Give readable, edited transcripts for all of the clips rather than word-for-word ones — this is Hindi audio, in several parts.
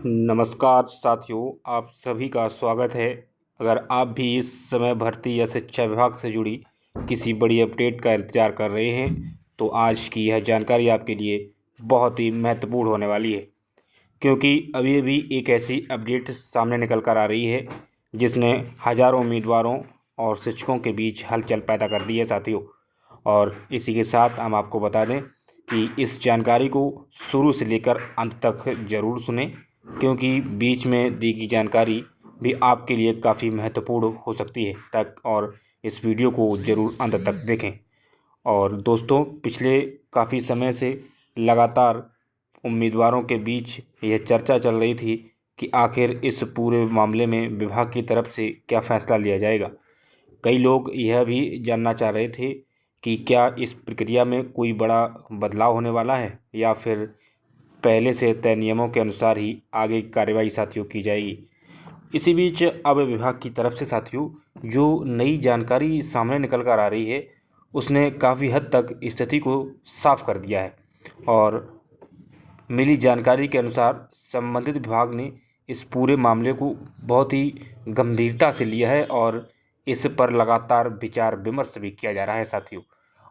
नमस्कार साथियों, आप सभी का स्वागत है। अगर आप भी इस समय भर्ती या शिक्षा विभाग से जुड़ी किसी बड़ी अपडेट का इंतज़ार कर रहे हैं तो आज की यह जानकारी आपके लिए बहुत ही महत्वपूर्ण होने वाली है, क्योंकि अभी अभी एक ऐसी अपडेट सामने निकल कर आ रही है जिसने हज़ारों उम्मीदवारों और शिक्षकों के बीच हलचल पैदा कर दी है साथियों। और इसी के साथ हम आपको बता दें कि इस जानकारी को शुरू से लेकर अंत तक ज़रूर सुनें, क्योंकि बीच में दी गई जानकारी भी आपके लिए काफ़ी महत्वपूर्ण हो सकती है। और इस वीडियो को ज़रूर अंत तक देखें। और दोस्तों, पिछले काफ़ी समय से लगातार उम्मीदवारों के बीच यह चर्चा चल रही थी कि आखिर इस पूरे मामले में विभाग की तरफ से क्या फ़ैसला लिया जाएगा। कई लोग यह भी जानना चाह रहे थे कि क्या इस प्रक्रिया में कोई बड़ा बदलाव होने वाला है या फिर पहले से तय नियमों के अनुसार ही आगे की कार्यवाही साथियों की जाएगी। इसी बीच अब विभाग की तरफ से साथियों जो नई जानकारी सामने निकल कर आ रही है उसने काफ़ी हद तक स्थिति को साफ कर दिया है। और मिली जानकारी के अनुसार संबंधित विभाग ने इस पूरे मामले को बहुत ही गंभीरता से लिया है और इस पर लगातार विचार विमर्श भी किया जा रहा है साथियों।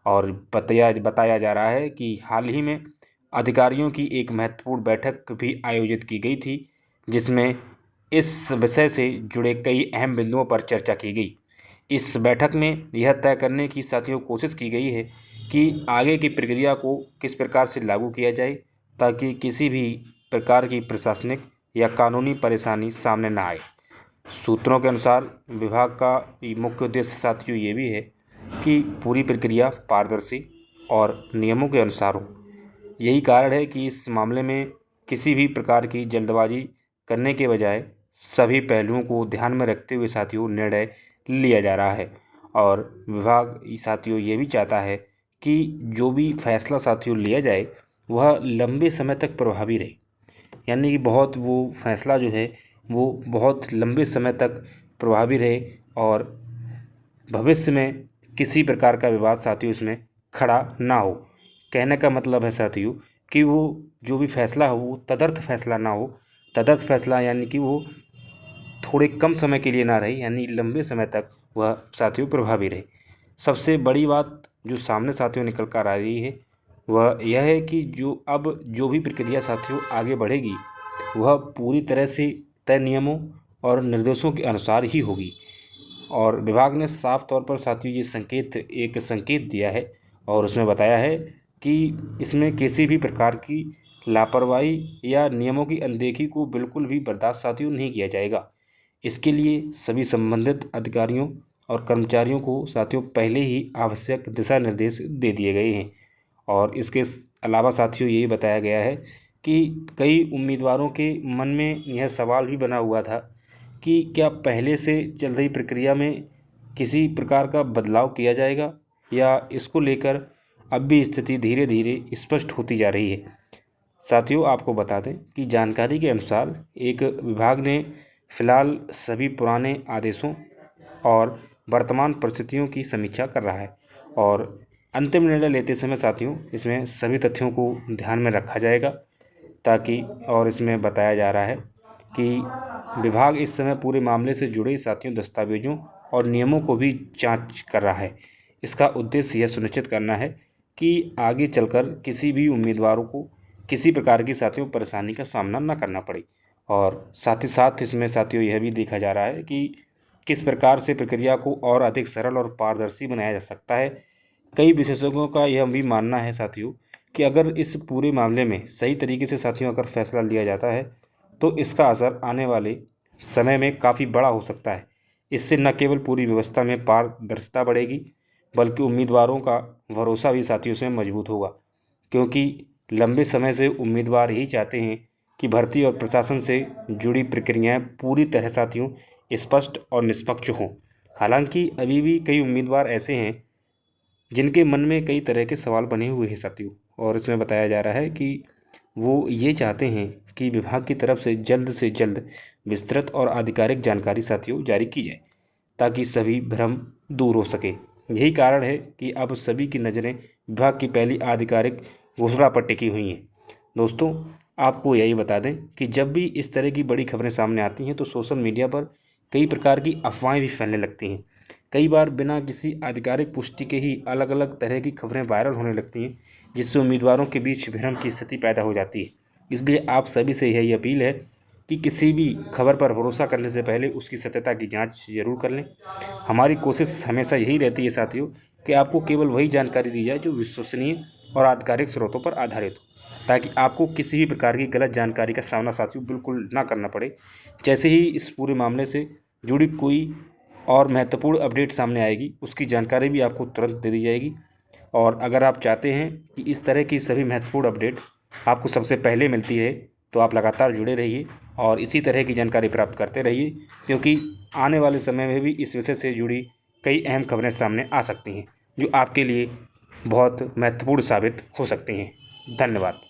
और बताया जा रहा है कि हाल ही में अधिकारियों की एक महत्वपूर्ण बैठक भी आयोजित की गई थी, जिसमें इस विषय से जुड़े कई अहम बिंदुओं पर चर्चा की गई। इस बैठक में यह तय करने की साथियों कोशिश की गई है कि आगे की प्रक्रिया को किस प्रकार से लागू किया जाए ताकि किसी भी प्रकार की प्रशासनिक या कानूनी परेशानी सामने न आए। सूत्रों के अनुसार विभाग का मुख्य उद्देश्य साथियों ये भी है कि पूरी प्रक्रिया पारदर्शी और नियमों के अनुसार हो। यही कारण है कि इस मामले में किसी भी प्रकार की जल्दबाजी करने के बजाय सभी पहलुओं को ध्यान में रखते हुए साथियों निर्णय लिया जा रहा है। और विभाग साथियों ये भी चाहता है कि जो भी फैसला साथियों लिया जाए वह लंबे समय तक प्रभावी रहे, यानी कि बहुत वो फैसला जो है वो बहुत लंबे समय तक प्रभावी रहे और भविष्य में किसी प्रकार का विवाद साथियों इसमें खड़ा ना हो। कहने का मतलब है साथियों कि वो जो भी फैसला हो वो तदर्थ फैसला ना हो। तदर्थ फैसला यानी कि वो थोड़े कम समय के लिए ना रहे, यानी लंबे समय तक वह साथियों प्रभावी रहे। सबसे बड़ी बात जो सामने साथियों निकल कर आ रही है वह यह है कि जो भी प्रक्रिया साथियों आगे बढ़ेगी वह पूरी तरह से तय नियमों और निर्देशों के अनुसार ही होगी। और विभाग ने साफ तौर पर साथियों ये एक संकेत दिया है और उसमें बताया है कि इसमें किसी भी प्रकार की लापरवाही या नियमों की अनदेखी को बिल्कुल भी बर्दाश्त साथियों नहीं किया जाएगा। इसके लिए सभी संबंधित अधिकारियों और कर्मचारियों को साथियों पहले ही आवश्यक दिशा निर्देश दे दिए गए हैं। और इसके अलावा साथियों यही बताया गया है कि कई उम्मीदवारों के मन में यह सवाल भी बना हुआ था कि क्या पहले से चल रही प्रक्रिया में किसी प्रकार का बदलाव किया जाएगा या इसको लेकर अब भी स्थिति धीरे धीरे स्पष्ट होती जा रही है। साथियों आपको बता दें कि जानकारी के अनुसार एक विभाग ने फिलहाल सभी पुराने आदेशों और वर्तमान परिस्थितियों की समीक्षा कर रहा है और अंतिम निर्णय लेते समय साथियों इसमें सभी तथ्यों को ध्यान में रखा जाएगा ताकि और इसमें बताया जा रहा है कि विभाग इस समय पूरे मामले से जुड़े साथियों दस्तावेजों और नियमों को भी जांच कर रहा है। इसका उद्देश्य यह सुनिश्चित करना है कि आगे चलकर किसी भी उम्मीदवारों को किसी प्रकार की साथियों परेशानी का सामना न करना पड़े। और साथ ही साथ इसमें साथियों यह भी देखा जा रहा है कि किस प्रकार से प्रक्रिया को और अधिक सरल और पारदर्शी बनाया जा सकता है। कई विशेषज्ञों का यह भी मानना है साथियों कि अगर इस पूरे मामले में सही तरीके से साथियों अगर फैसला लिया जाता है तो इसका असर आने वाले समय में काफ़ी बड़ा हो सकता है। इससे न केवल पूरी व्यवस्था में पारदर्शिता बढ़ेगी बल्कि उम्मीदवारों का भरोसा भी साथियों से मजबूत होगा, क्योंकि लंबे समय से उम्मीदवार यही चाहते हैं कि भर्ती और प्रशासन से जुड़ी प्रक्रियाएं पूरी तरह साथियों स्पष्ट और निष्पक्ष हों। हालांकि अभी भी कई उम्मीदवार ऐसे हैं जिनके मन में कई तरह के सवाल बने हुए हैं साथियों। और इसमें बताया जा रहा है कि वो ये चाहते हैं कि विभाग की तरफ से जल्द विस्तृत और आधिकारिक जानकारी साथियों जारी की जाए ताकि सभी भ्रम दूर हो सके। यही कारण है कि अब सभी की नज़रें विभाग की पहली आधिकारिक घोषणा पर टिकी हुई हैं। दोस्तों, आपको यही बता दें कि जब भी इस तरह की बड़ी खबरें सामने आती हैं तो सोशल मीडिया पर कई प्रकार की अफवाहें भी फैलने लगती हैं। कई बार बिना किसी आधिकारिक पुष्टि के ही अलग अलग तरह की खबरें वायरल होने लगती हैं, जिससे उम्मीदवारों के बीच भ्रम की स्थिति पैदा हो जाती है। इसलिए आप सभी से यही अपील है कि किसी भी खबर पर भरोसा करने से पहले उसकी सत्यता की जांच ज़रूर कर लें। हमारी कोशिश हमेशा यही रहती है साथियों कि आपको केवल वही जानकारी दी जाए जो विश्वसनीय और आधिकारिक स्रोतों पर आधारित हो, ताकि आपको किसी भी प्रकार की गलत जानकारी का सामना साथियों बिल्कुल ना करना पड़े। जैसे ही इस पूरे मामले से जुड़ी कोई और महत्वपूर्ण अपडेट सामने आएगी, उसकी जानकारी भी आपको तुरंत दे दी जाएगी। और अगर आप चाहते हैं कि इस तरह की सभी महत्वपूर्ण अपडेट आपको सबसे पहले मिलती रहे, तो आप लगातार जुड़े रहिए और इसी तरह की जानकारी प्राप्त करते रहिए, क्योंकि आने वाले समय में भी इस विषय से जुड़ी कई अहम खबरें सामने आ सकती हैं, जो आपके लिए बहुत महत्वपूर्ण साबित हो सकती हैं। धन्यवाद।